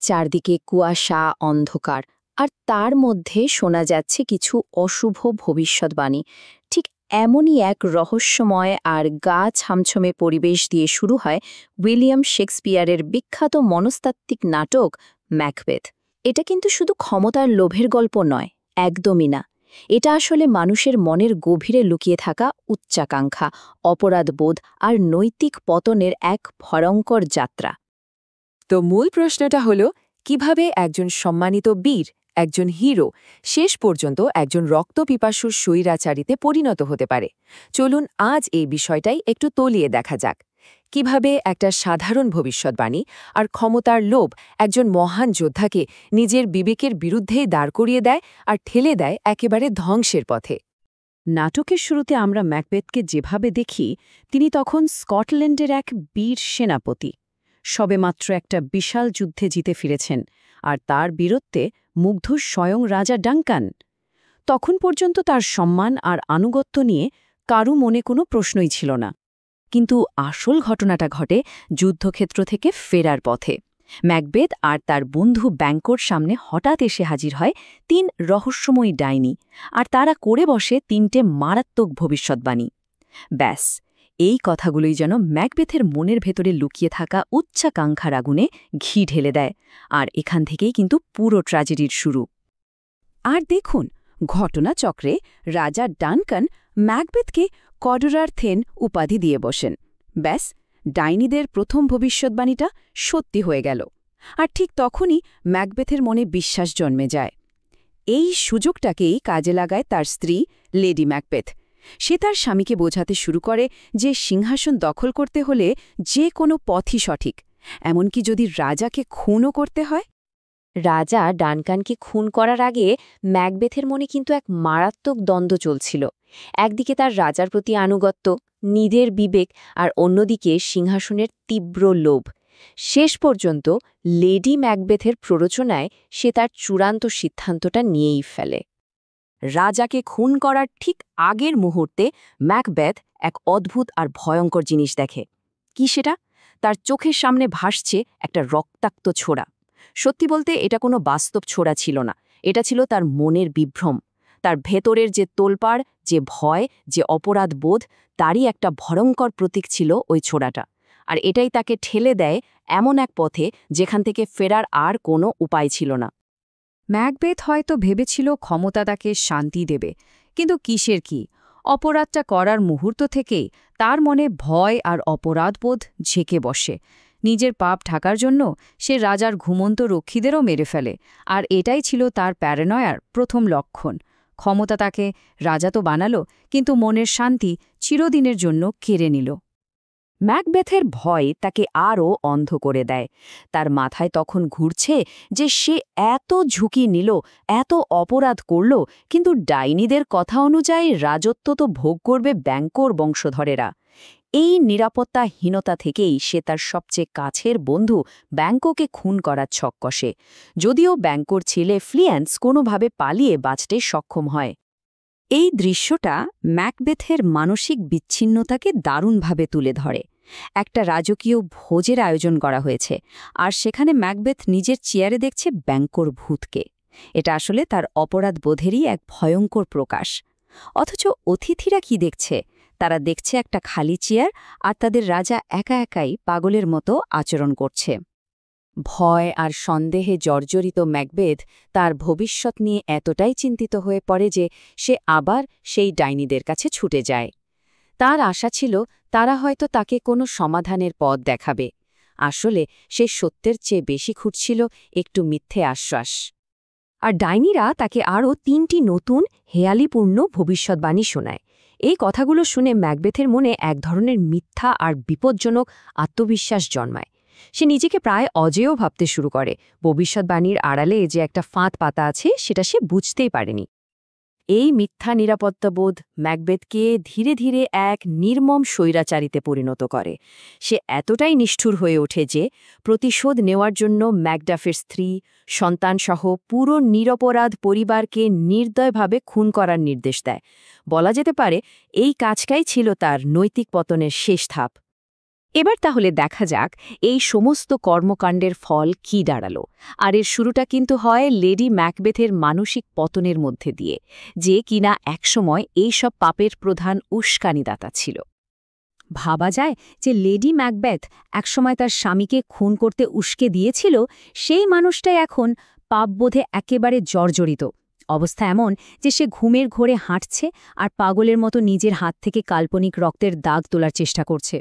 চারদিকে কুয়াশা, অন্ধকার, আর তার মধ্যে শোনা যাচ্ছে কিছু অশুভ ভবিষ্যৎবাণী। ঠিক এমনই এক রহস্যময় আর গা ছমছমে পরিবেশ দিয়ে শুরু হয় উইলিয়াম শেক্সপিয়ারের বিখ্যাত মনস্তাত্ত্বিক নাটক ম্যাকবেথ। এটা কিন্তু শুধু ক্ষমতার লোভের গল্প নয়, একদমই না। এটা আসলে মানুষের মনের গভীরে লুকিয়ে থাকা উচ্চাকাঙ্ক্ষা, অপরাধবোধ আর নৈতিক পতনের এক ভয়ঙ্কর যাত্রা। তো মূল প্রশ্নটা হলো, কিভাবে একজন সম্মানিত বীর, একজন হিরো, শেষ পর্যন্ত একজন রক্তপিপাসু স্বৈরাচারীতে পরিণত হতে পারে। চলুন আজ এই বিষয়টাই একটু তলিয়ে দেখা যাক। কিভাবে একটা সাধারণ ভবিষ্যৎবাণী আর ক্ষমতার লোভ একজন মহান যোদ্ধাকে নিজের বিবেকের বিরুদ্ধেই দাঁড় করিয়ে দেয় আর ঠেলে দেয় একেবারে ধ্বংসের পথে। নাটকের শুরুতে আমরা ম্যাকবেথকে যেভাবে দেখি, তিনি তখন স্কটল্যান্ডের এক বীর সেনাপতি। সবেমাত্র একটা বিশাল যুদ্ধে জিতে ফিরেছেন, আর তার বীরত্বে মুগ্ধ স্বয়ং রাজা ডাঙ্কান। তখন পর্যন্ত তার সম্মান আর আনুগত্য নিয়ে কারও মনে কোনো প্রশ্নই ছিল না। কিন্তু আসল ঘটনাটা ঘটে যুদ্ধক্ষেত্র থেকে ফেরার পথে। ম্যাকবেথ আর তার বন্ধু ব্যাংকোর সামনে হঠাৎ এসে হাজির হয় ৩ রহস্যময়ী ডাইনি, আর তারা করে বসে ৩টে মারাত্মক ভবিষ্যৎবাণী। ব্যাস, এই কথাগুলোই যেন ম্যাকবেথের মনের ভেতরে লুকিয়ে থাকা উচ্চাকাঙ্ক্ষার আগুনে ঘি ঢেলে দেয়, আর এখান থেকেই কিন্তু পুরো ট্র্যাজেডির শুরু। আর দেখুন, ঘটনাচক্রে রাজা ডানকান ম্যাকবেথকে কডরার থেন উপাধি দিয়ে বসেন। ব্যাস, ডাইনিদের প্রথম ভবিষ্যৎবাণীটা সত্যি হয়ে গেল। আর ঠিক তখনই ম্যাকবেথের মনে বিশ্বাস জন্মে যায়। এই সুযোগটাকেই কাজে লাগায় তার স্ত্রী লেডি ম্যাকবেথ। সে তার স্বামীকে বোঝাতে শুরু করে যে সিংহাসন দখল করতে হলে যে কোনো পথই সঠিক, এমনকি যদি রাজাকে খুনও করতে হয়। রাজা ডানকানকে খুন করার আগে ম্যাকবেথের মনে কিন্তু এক মারাত্মক দ্বন্দ্ব চলছিল। একদিকে তার রাজার প্রতি আনুগত্য, নিজের বিবেক, আর অন্যদিকে সিংহাসনের তীব্র লোভ। শেষ পর্যন্ত লেডি ম্যাকবেথের প্ররোচনায় সে তার চূড়ান্ত সিদ্ধান্তটা নিয়েই ফেলে। রাজাকে খুন করার ঠিক আগের মুহূর্তে ম্যাকবেথ এক অদ্ভুত আর ভয়ঙ্কর জিনিস দেখে। কি সেটা? তার চোখের সামনে ভাসছে একটা রক্তাক্ত ছোড়া। সত্যি বলতে এটা কোনো বাস্তব ছোড়া ছিল না, এটা ছিল তার মনের বিভ্রম। তার ভেতরের যে তোলপাড়, যে ভয়, যে অপরাধ বোধ, তারই একটা ভয়ঙ্কর প্রতীক ছিল ওই ছোড়াটা। আর এটাই তাকে ঠেলে দেয় এমন এক পথে যেখান থেকে ফেরার আর কোনো উপায় ছিল না। ম্যাকবেথ হয়তো ভেবেছিল ক্ষমতা তাকে শান্তি দেবে, কিন্তু কিসের কি? অপরাধটা করার মুহূর্ত থেকেই তার মনে ভয় আর অপরাধবোধ ঝেঁকে বসে। নিজের পাপ ঢাকার জন্য সে রাজার ঘুমন্ত রক্ষীদেরও মেরে ফেলে, আর এটাই ছিল তার প্যারানয়ার প্রথম লক্ষণ। ক্ষমতা তাকে রাজা তো বানালো, কিন্তু মনের শান্তি চিরদিনের জন্য কেড়ে নিল। ম্যাকবেথের ভয় তাকে আরও অন্ধ করে দেয়। তার মাথায় তখন ঘুরছে যে সে এত ঝুঁকি নিল, এত অপরাধ করল, কিন্তু ডাইনিদের কথা অনুযায়ী রাজত্ব তো ভোগ করবে ব্যাংকোর বংশধরেরা। এই নিরাপত্তাহীনতা থেকেই সে তার সবচেয়ে কাছের বন্ধু ব্যাংকোকে খুন করার ছক কষে, যদিও ব্যাংকোর ছেলে ফ্লিয়ান্স কোনোভাবে পালিয়ে বাঁচতে সক্ষম হয়। এই দৃশ্যটা ম্যাকবেথের মানসিক বিচ্ছিন্নতাকে দারুণভাবে তুলে ধরে। একটা রাজকীয় ভোজের আয়োজন করা হয়েছে, আর সেখানে ম্যাকবেথ নিজের চেয়ারে দেখছে ব্যাংকোর ভূতকে। এটা আসলে তার অপরাধ বোধেরই এক ভয়ঙ্কর প্রকাশ। অথচ অতিথিরা কি দেখছে? তারা দেখছে একটা খালি চেয়ার, আর তাদের রাজা একা একাই পাগলের মতো আচরণ করছে। ভয় আর সন্দেহে জর্জরিত ম্যাকবেথ তার ভবিষ্যৎ নিয়ে এতটাই চিন্তিত হয়ে পড়ে যে সে আবার সেই ডাইনিদের কাছে ছুটে যায়। তার আশা ছিল তারা হয়তো তাকে কোনো সমাধানের পথ দেখাবে। আসলে সে সত্যের চেয়ে বেশি খুঁজছিল একটু মিথ্যে আশ্বাস। আর ডাইনিরা তাকে আরও ৩টি নতুন হেয়ালিপূর্ণ ভবিষ্যৎবাণী শোনায়। এই কথাগুলো শুনে ম্যাকবেথের মনে এক ধরনের মিথ্যা আর বিপজ্জনক আত্মবিশ্বাস জন্মায়। সে নিজেকে প্রায় অজেয় ভাবতে শুরু করে। ভবিষ্যৎবাণীর আড়ালে যে একটা ফাঁদ পাতা আছে সেটা সে বুঝতেই পারেনি। এই মিথ্যা নিরাপত্তাবোধ ম্যাকবেথকে ধীরে ধীরে এক নির্মম স্বৈরাচারীতে পরিণত করে। সে এতটাই নিষ্ঠুর হয়ে ওঠে যে প্রতিশোধ নেওয়ার জন্য ম্যাকডাফের স্ত্রী, সন্তানসহ পুরো নিরপরাধ পরিবারকে নির্দয়ভাবে খুন করার নির্দেশ দেয়। বলা যেতে পারে এই কাজটাই ছিল তার নৈতিক পতনের শেষ ধাপ। এবার তাহলে দেখা যাক এই সমস্ত কর্মকাণ্ডের ফল কি দাঁড়ালো। আর এর শুরুটা কিন্তু হয় লেডি ম্যাকবেথের মানসিক পতনের মধ্যে দিয়ে, যে কিনা একসময় এইসব পাপের প্রধান উস্কানিদাতা ছিল। ভাবা যায় যে লেডি ম্যাকবেথ একসময় তার স্বামীকে খুন করতে উস্কে দিয়েছিল, সেই মানুষটাই এখন পাপবোধে একেবারে জর্জরিত। অবস্থা এমন যে সে ঘুমের ঘোরে হাঁটছে আর পাগলের মতো নিজের হাত থেকে কাল্পনিক রক্তের দাগ তোলার চেষ্টা করছে।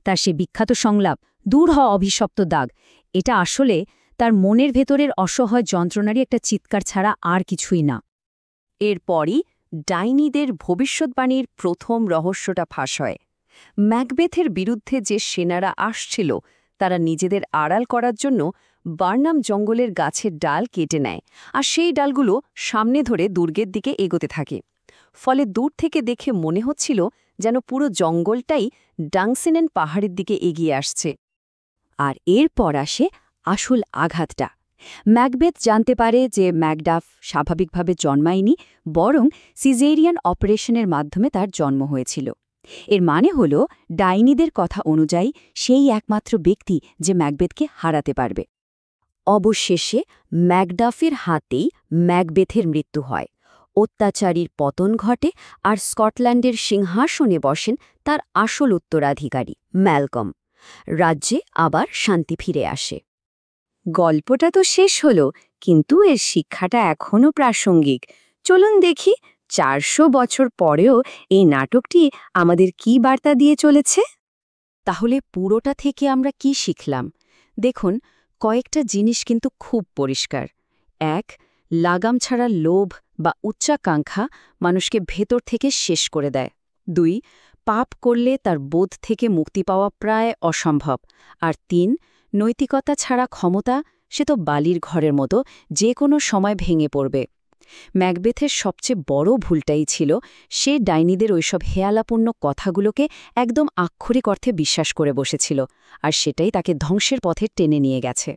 তার সে বিখ্যাত সংলাপ, দূর হ অভিশপ্ত দাগ, এটা আসলে তার মনের ভেতরের অসহায় যন্ত্রণারই একটা চিৎকার ছাড়া আর কিছুই না। এরপরই ডাইনিদের ভবিষ্যৎবাণীর প্রথম রহস্যটা ফাঁস হয়। ম্যাকবেথের বিরুদ্ধে যে সেনারা আসছিল, তারা নিজেদের আড়াল করার জন্য বার্নাম জঙ্গলের গাছের ডাল কেটে নেয়, আর সেই ডালগুলো সামনে ধরে দুর্গের দিকে এগোতে থাকে। ফলে দূর থেকে দেখে মনে হচ্ছিল যেন পুরো জঙ্গলটাই ডাংসেনেন পাহাড়ের দিকে এগিয়ে আসছে। আর এরপর আসে আসল আঘাতটা। ম্যাকবেথ জানতে পারে যে ম্যাকডাফ স্বাভাবিকভাবে জন্মায়নি, বরং সিজেরিয়ান অপারেশনের মাধ্যমে তার জন্ম হয়েছিল। এর মানে হল ডাইনিদের কথা অনুযায়ী সেই একমাত্র ব্যক্তি যে ম্যাকবেথকে হারাতে পারবে। অবশেষে ম্যাকডাফের হাতেই ম্যাকবেথের মৃত্যু হয়, অত্যাচারীর পতন ঘটে, আর স্কটল্যান্ডের সিংহাসনে বসেন তার আসল উত্তরাধিকারী ম্যালকম। রাজ্যে আবার শান্তি ফিরে আসে। গল্পটা তো শেষ হল, কিন্তু এর শিক্ষাটা এখনও প্রাসঙ্গিক। চলুন দেখি 400 বছর পরেও এই নাটকটি আমাদের কি বার্তা দিয়ে চলেছে। তাহলে পুরোটা থেকে আমরা কি শিখলাম? দেখুন, কয়েকটা জিনিস কিন্তু খুব পরিষ্কার। 1. লাগাম ছাড়া লোভ বা উচ্চাকাঙ্ক্ষা মানুষকে ভেতর থেকে শেষ করে দেয়। 2. পাপ করলে তার বোধ থেকে মুক্তি পাওয়া প্রায় অসম্ভব। আর 3. নৈতিকতা ছাড়া ক্ষমতা, সে তো বালির ঘরের মতো, যে কোনো সময় ভেঙে পড়বে। ম্যাকবেথের সবচেয়ে বড় ভুলটাই ছিল সে ডাইনিদের ওইসব হেয়ালাপূর্ণ কথাগুলোকে একদম আক্ষরিক অর্থে বিশ্বাস করে বসেছিল, আর সেটাই তাকে ধ্বংসের পথে টেনে নিয়ে গেছে।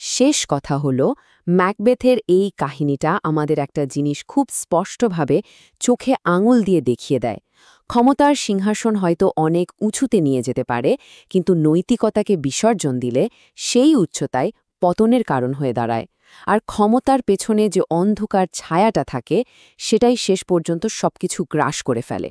শেষ কথা হল, ম্যাকবেথের এই কাহিনীটা আমাদের একটা জিনিস খুব স্পষ্টভাবে চোখে আঙুল দিয়ে দেখিয়ে দেয়। ক্ষমতার সিংহাসন হয়তো অনেক উঁচুতে নিয়ে যেতে পারে, কিন্তু নৈতিকতাকে বিসর্জন দিলে সেই উচ্চতায় পতনের কারণ হয়ে দাঁড়ায়। আর ক্ষমতার পেছনে যে অন্ধকার ছায়াটা থাকে, সেটাই শেষ পর্যন্ত সবকিছু গ্রাস করে ফেলে।